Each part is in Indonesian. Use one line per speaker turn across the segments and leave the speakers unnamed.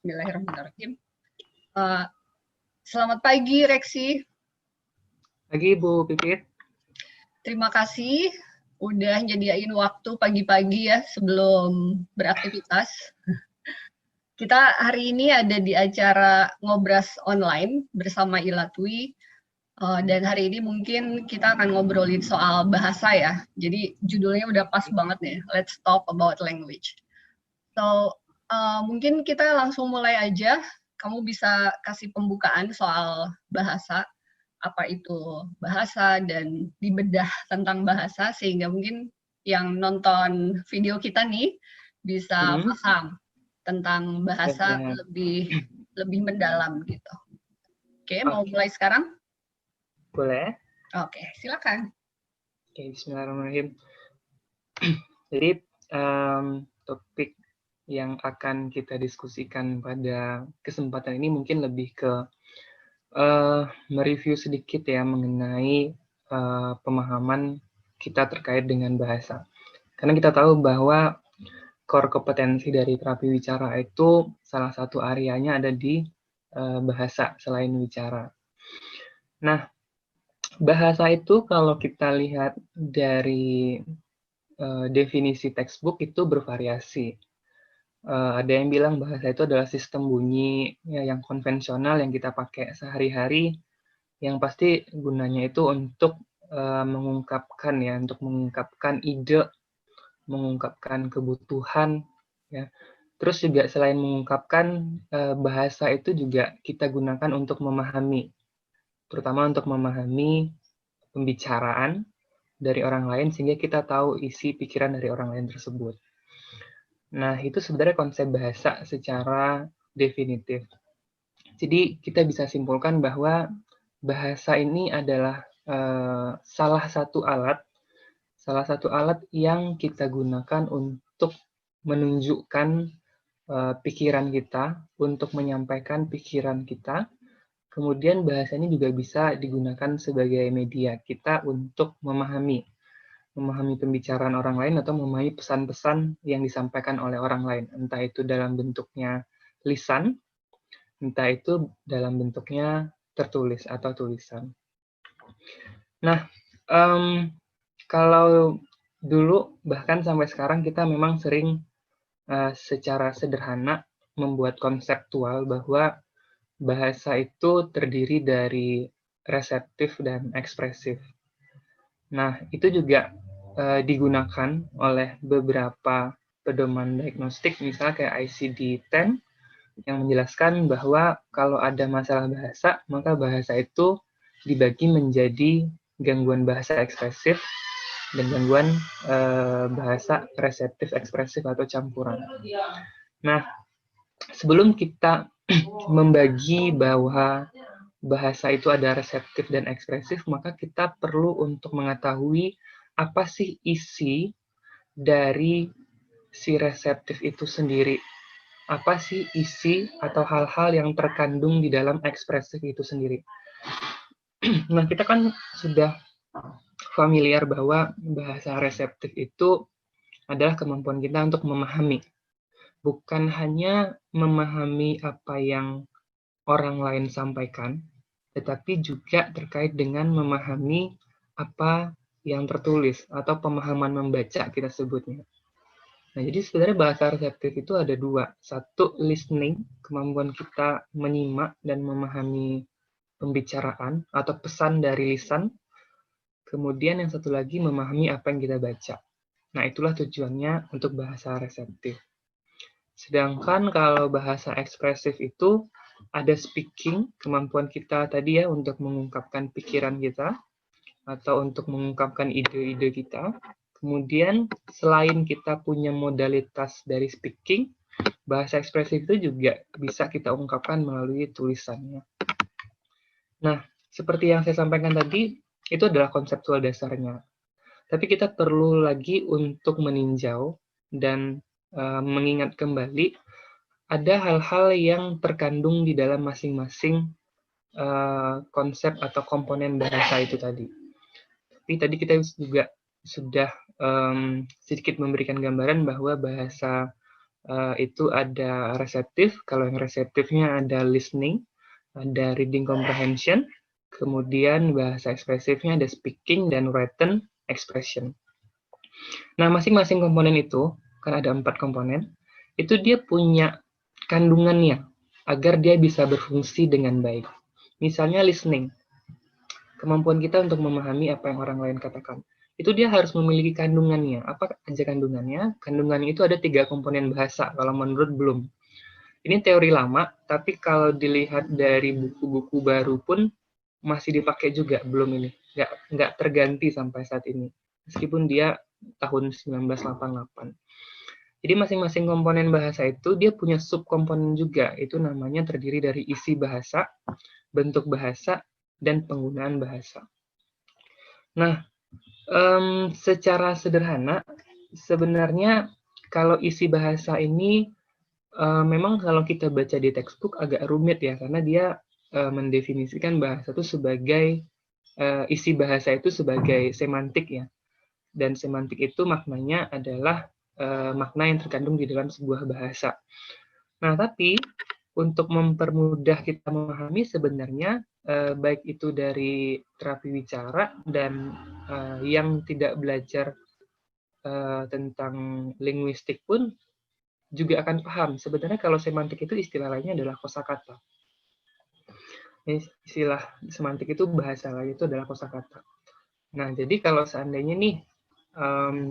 Bismillahirrahmanirrahim. Selamat pagi, Reksi.
Pagi, Bu Pipit.
Terima kasih udah nyediain waktu pagi-pagi ya sebelum beraktivitas. Kita hari ini ada di acara Ngobras Online bersama Ilatwi. Dan hari ini mungkin kita akan ngobrolin soal bahasa ya. Jadi judulnya udah pas banget nih, Let's Talk About Language. So, mungkin kita langsung mulai aja. Kamu bisa kasih pembukaan soal bahasa, apa itu bahasa, dan dibedah tentang bahasa, sehingga mungkin yang nonton video kita nih bisa paham tentang bahasa lebih mendalam gitu. Oke, mau mulai sekarang?
Boleh.
Oke, silakan.
Oke, bismillahirrahmanirrahim. Jadi, topik yang akan kita diskusikan pada kesempatan ini mungkin lebih ke mereview sedikit ya mengenai pemahaman kita terkait dengan bahasa. Karena kita tahu bahwa core kompetensi dari terapi wicara itu salah satu areanya ada di bahasa selain wicara. Nah, bahasa itu kalau kita lihat dari definisi textbook itu bervariasi. Ada yang bilang bahasa itu adalah sistem bunyi ya, yang konvensional yang kita pakai sehari-hari, yang pasti gunanya itu untuk mengungkapkan ya, untuk mengungkapkan ide, mengungkapkan kebutuhan ya. Terus juga selain mengungkapkan, bahasa itu juga kita gunakan untuk memahami, terutama untuk memahami pembicaraan dari orang lain sehingga kita tahu isi pikiran dari orang lain tersebut. Nah, itu sebenarnya konsep bahasa secara definitif. Jadi, kita bisa simpulkan bahwa bahasa ini adalah salah satu alat yang kita gunakan untuk menunjukkan pikiran kita, untuk menyampaikan pikiran kita. Kemudian bahasa ini juga bisa digunakan sebagai media kita untuk memahami pembicaraan orang lain atau memahami pesan-pesan yang disampaikan oleh orang lain, entah itu dalam bentuknya lisan, entah itu dalam bentuknya tertulis atau tulisan. Nah, kalau dulu bahkan sampai sekarang kita memang sering secara sederhana membuat konseptual bahwa bahasa itu terdiri dari reseptif dan ekspresif. Nah, itu juga digunakan oleh beberapa pedoman diagnostik, misalnya kayak ICD-10, yang menjelaskan bahwa kalau ada masalah bahasa, maka bahasa itu dibagi menjadi gangguan bahasa ekspresif dan gangguan bahasa reseptif ekspresif atau campuran. Nah, sebelum kita membagi bahwa bahasa itu ada reseptif dan ekspresif, maka kita perlu untuk mengetahui apa sih isi dari si reseptif itu sendiri. Apa sih isi atau hal-hal yang terkandung di dalam ekspresif itu sendiri. Nah, kita kan sudah familiar bahwa bahasa reseptif itu adalah kemampuan kita untuk memahami. Bukan hanya memahami apa yang orang lain sampaikan, tetapi juga terkait dengan memahami apa yang tertulis atau pemahaman membaca kita sebutnya. Nah, jadi sebenarnya bahasa reseptif itu ada dua. Satu, listening, kemampuan kita menyimak dan memahami pembicaraan atau pesan dari lisan. Kemudian yang satu lagi, memahami apa yang kita baca. Nah, itulah tujuannya untuk bahasa reseptif. Sedangkan kalau bahasa ekspresif itu ada speaking, kemampuan kita tadi ya untuk mengungkapkan pikiran kita atau untuk mengungkapkan ide-ide kita. Kemudian selain kita punya modalitas dari speaking, bahasa ekspresif itu juga bisa kita ungkapkan melalui tulisannya. Nah, seperti yang saya sampaikan tadi, itu adalah konseptual dasarnya. Tapi kita perlu lagi untuk meninjau dan mengingat kembali ada hal-hal yang terkandung di dalam masing-masing konsep atau komponen bahasa itu tadi. Tapi tadi kita juga sudah sedikit memberikan gambaran bahwa bahasa itu ada reseptif. Kalau yang reseptifnya ada listening, ada reading comprehension, kemudian bahasa ekspresifnya ada speaking dan written expression. Nah, masing-masing komponen itu, kan ada 4 komponen, itu dia punya kandungannya agar dia bisa berfungsi dengan baik. Misalnya listening, kemampuan kita untuk memahami apa yang orang lain katakan. Itu dia harus memiliki kandungannya. Apa aja kandungannya? Kandungannya itu ada 3 komponen bahasa, kalau menurut Bloom. Ini teori lama, tapi kalau dilihat dari buku-buku baru pun masih dipakai juga belum ini. Nggak terganti sampai saat ini. Meskipun dia tahun 1988. Jadi masing-masing komponen bahasa itu dia punya subkomponen juga. Itu namanya terdiri dari isi bahasa, bentuk bahasa, dan penggunaan bahasa. Nah, secara sederhana, sebenarnya kalau isi bahasa ini memang kalau kita baca di textbook agak rumit ya, karena dia mendefinisikan bahasa itu sebagai isi bahasa itu sebagai semantik ya, dan semantik itu maknanya adalah makna yang terkandung di dalam sebuah bahasa. Nah, tapi untuk mempermudah kita memahami sebenarnya baik itu dari terapi bicara dan yang tidak belajar tentang linguistik pun juga akan paham. Sebenarnya kalau semantik itu istilah lainnya adalah kosakata. Istilah semantik itu bahasa lain itu adalah kosakata. Nah, jadi kalau seandainya nih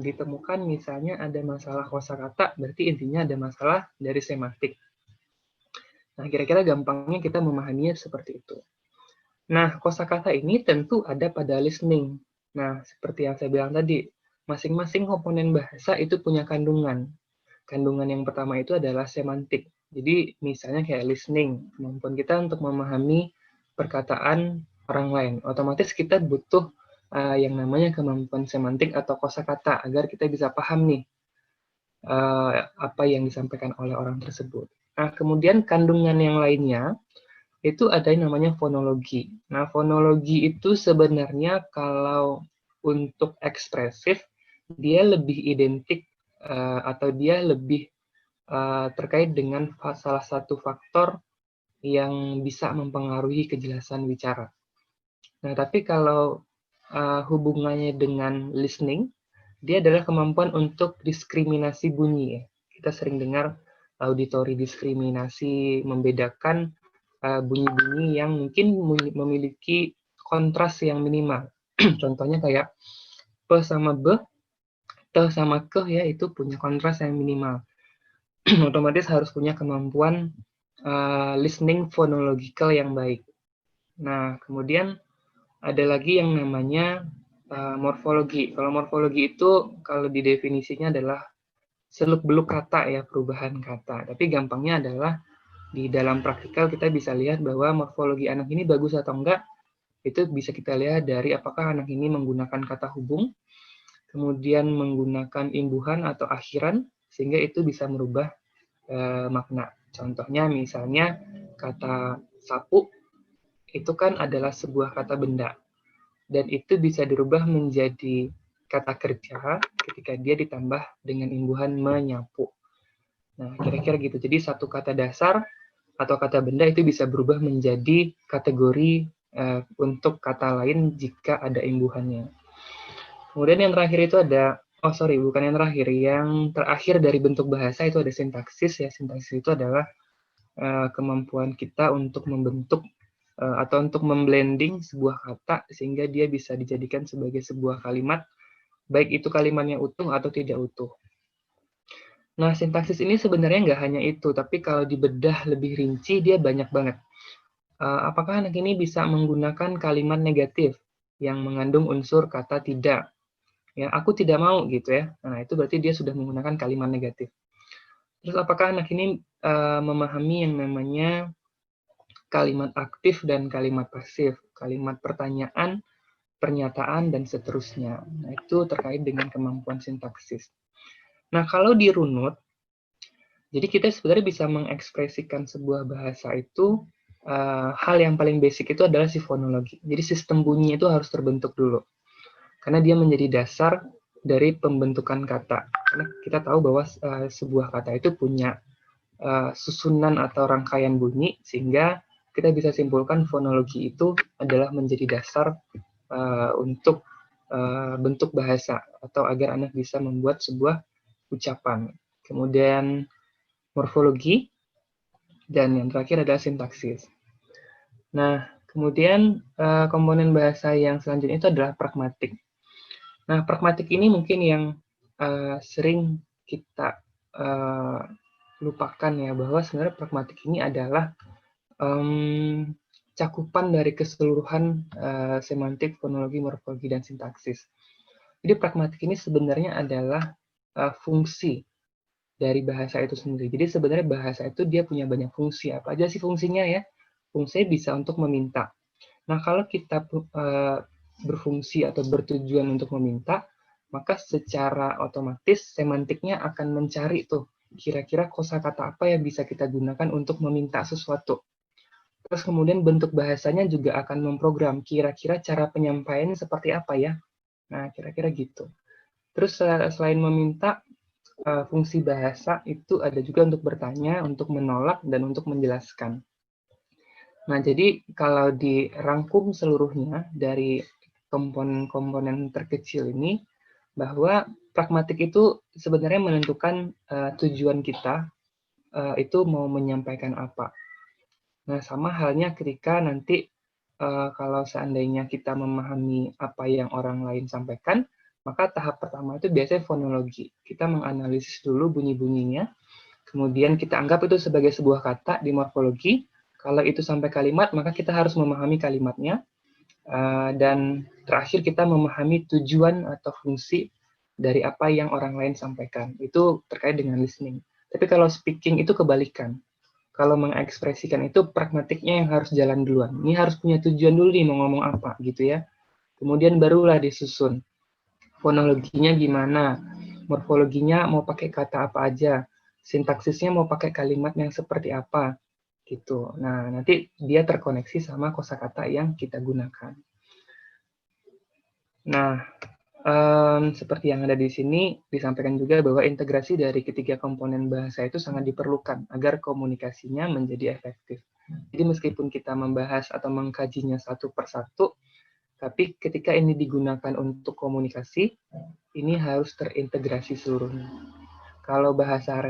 ditemukan misalnya ada masalah kosakata, berarti intinya ada masalah dari semantik. Nah, kira-kira gampangnya kita memahaminya seperti itu. Nah, kosakata ini tentu ada pada listening. Nah, seperti yang saya bilang tadi, masing-masing komponen bahasa itu punya kandungan. Kandungan yang pertama itu adalah semantik. Jadi misalnya kayak listening, kemampuan kita untuk memahami perkataan orang lain. Otomatis kita butuh yang namanya kemampuan semantik atau kosakata agar kita bisa paham nih apa yang disampaikan oleh orang tersebut. Nah, kemudian kandungan yang lainnya itu ada yang namanya fonologi. Nah, fonologi itu sebenarnya kalau untuk ekspresif, dia lebih identik atau dia lebih terkait dengan salah satu faktor yang bisa mempengaruhi kejelasan bicara. Nah, tapi kalau hubungannya dengan listening, dia adalah kemampuan untuk diskriminasi bunyi. Kita sering dengar auditory diskriminasi, membedakan bunyi-bunyi yang mungkin memiliki kontras yang minimal. Contohnya kayak P sama B, T sama K ya, itu punya kontras yang minimal. Otomatis harus punya kemampuan listening phonological yang baik. Nah, kemudian ada lagi yang namanya morfologi. Kalau morfologi itu kalau di definisinya adalah seluk-beluk kata ya, perubahan kata. Tapi gampangnya adalah di dalam praktikal kita bisa lihat bahwa morfologi anak ini bagus atau enggak, itu bisa kita lihat dari apakah anak ini menggunakan kata hubung, kemudian menggunakan imbuhan atau akhiran, sehingga itu bisa merubah makna. Contohnya misalnya kata sapu, itu kan adalah sebuah kata benda, dan itu bisa dirubah menjadi kata kerja ketika dia ditambah dengan imbuhan menyapu. Nah, kira-kira gitu. Jadi satu kata dasar atau kata benda itu bisa berubah menjadi kategori untuk kata lain jika ada imbuhannya. Kemudian yang terakhir itu ada, bukan yang terakhir, yang terakhir dari bentuk bahasa itu ada sintaksis ya. Sintaksis itu adalah kemampuan kita untuk membentuk atau untuk memblending sebuah kata sehingga dia bisa dijadikan sebagai sebuah kalimat, baik itu kalimatnya utuh atau tidak utuh. Nah, sintaksis ini sebenarnya nggak hanya itu, tapi kalau dibedah lebih rinci, dia banyak banget. Apakah anak ini bisa menggunakan kalimat negatif yang mengandung unsur kata tidak? Ya, aku tidak mau gitu ya. Nah, itu berarti dia sudah menggunakan kalimat negatif. Terus apakah anak ini memahami yang namanya kalimat aktif dan kalimat pasif, kalimat pertanyaan, pernyataan, dan seterusnya. Nah, itu terkait dengan kemampuan sintaksis. Nah, kalau dirunut, jadi kita sebenarnya bisa mengekspresikan sebuah bahasa itu, hal yang paling basic itu adalah si fonologi. Jadi sistem bunyi itu harus terbentuk dulu. Karena dia menjadi dasar dari pembentukan kata. Karena kita tahu bahwa sebuah kata itu punya susunan atau rangkaian bunyi, sehingga kita bisa simpulkan fonologi itu adalah menjadi dasar untuk bentuk bahasa atau agar anak bisa membuat sebuah ucapan. Kemudian morfologi, dan yang terakhir adalah sintaksis. Nah, kemudian komponen bahasa yang selanjutnya itu adalah pragmatik. Nah, pragmatik ini mungkin yang sering kita lupakan ya, bahwa sebenarnya pragmatik ini adalah cakupan dari keseluruhan semantik, fonologi, morfologi, dan sintaksis. Jadi pragmatik ini sebenarnya adalah fungsi dari bahasa itu sendiri. Jadi sebenarnya bahasa itu dia punya banyak fungsi. Apa aja sih fungsinya ya? Fungsinya bisa untuk meminta. Nah, kalau kita berfungsi atau bertujuan untuk meminta, maka secara otomatis semantiknya akan mencari tuh kira-kira kosakata apa yang bisa kita gunakan untuk meminta sesuatu. Terus kemudian bentuk bahasanya juga akan memprogram kira-kira cara penyampaiannya seperti apa ya. Nah, kira-kira gitu. Terus selain meminta, fungsi bahasa itu ada juga untuk bertanya, untuk menolak, dan untuk menjelaskan. Nah, jadi kalau dirangkum seluruhnya dari komponen-komponen terkecil ini, bahwa pragmatik itu sebenarnya menentukan tujuan kita itu mau menyampaikan apa. Nah, sama halnya ketika nanti kalau seandainya kita memahami apa yang orang lain sampaikan, maka tahap pertama itu biasanya fonologi. Kita menganalisis dulu bunyi-bunyinya, kemudian kita anggap itu sebagai sebuah kata di morfologi. Kalau itu sampai kalimat, maka kita harus memahami kalimatnya. Dan terakhir kita memahami tujuan atau fungsi dari apa yang orang lain sampaikan. Itu terkait dengan listening. Tapi kalau speaking itu kebalikan. Kalau mengekspresikan itu pragmatiknya yang harus jalan duluan. Ini harus punya tujuan dulu nih mau ngomong apa gitu ya. Kemudian barulah disusun. Fonologinya gimana? Morfologinya mau pakai kata apa aja? Sintaksisnya mau pakai kalimat yang seperti apa? Gitu. Nah, nanti dia terkoneksi sama kosakata yang kita gunakan. Nah, seperti yang ada di sini disampaikan juga bahwa integrasi dari ketiga komponen bahasa itu sangat diperlukan agar komunikasinya menjadi efektif. Jadi meskipun kita membahas atau mengkajinya satu persatu, tapi ketika ini digunakan untuk komunikasi, ini harus terintegrasi seluruhnya. Kalau bahasa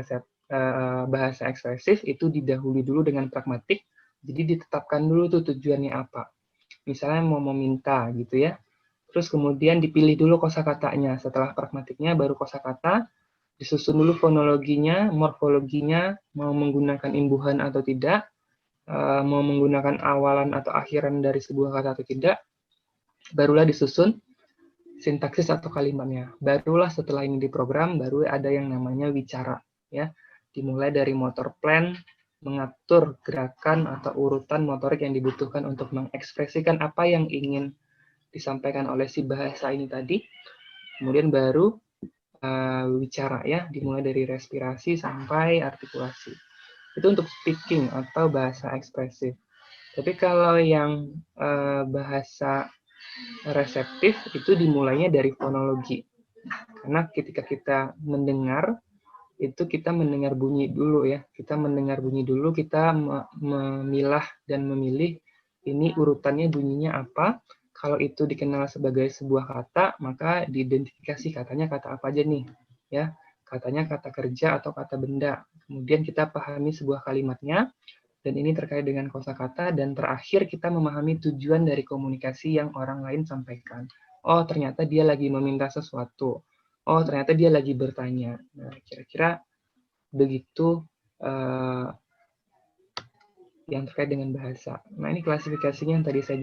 ekspresif itu didahului dulu dengan pragmatik, jadi ditetapkan dulu tuh tujuannya apa. Misalnya mau meminta gitu ya. Terus kemudian dipilih dulu kosakatanya. Setelah pragmatiknya baru kosakata, disusun dulu fonologinya, morfologinya, mau menggunakan imbuhan atau tidak, mau menggunakan awalan atau akhiran dari sebuah kata atau tidak, barulah disusun sintaksis atau kalimatnya. Barulah setelah ini diprogram, baru ada yang namanya wicara. Ya, dimulai dari motor plan, mengatur gerakan atau urutan motorik yang dibutuhkan untuk mengekspresikan apa yang ingin disampaikan oleh si bahasa ini tadi, kemudian baru bicara ya, dimulai dari respirasi sampai artikulasi. Itu untuk speaking atau bahasa ekspresif. Tapi kalau yang bahasa reseptif itu dimulainya dari fonologi. Karena ketika kita mendengar, itu kita mendengar bunyi dulu ya. Kita mendengar bunyi dulu, kita memilah dan memilih ini urutannya bunyinya apa. Kalau itu dikenal sebagai sebuah kata, maka diidentifikasi katanya kata apa aja nih, ya. Katanya kata kerja atau kata benda. Kemudian kita pahami sebuah kalimatnya, dan ini terkait dengan kosakata, dan terakhir kita memahami tujuan dari komunikasi yang orang lain sampaikan. Oh, ternyata dia lagi meminta sesuatu. Oh, ternyata dia lagi bertanya. Nah, kira-kira begitu yang terkait dengan bahasa. Nah, ini klasifikasinya yang tadi saya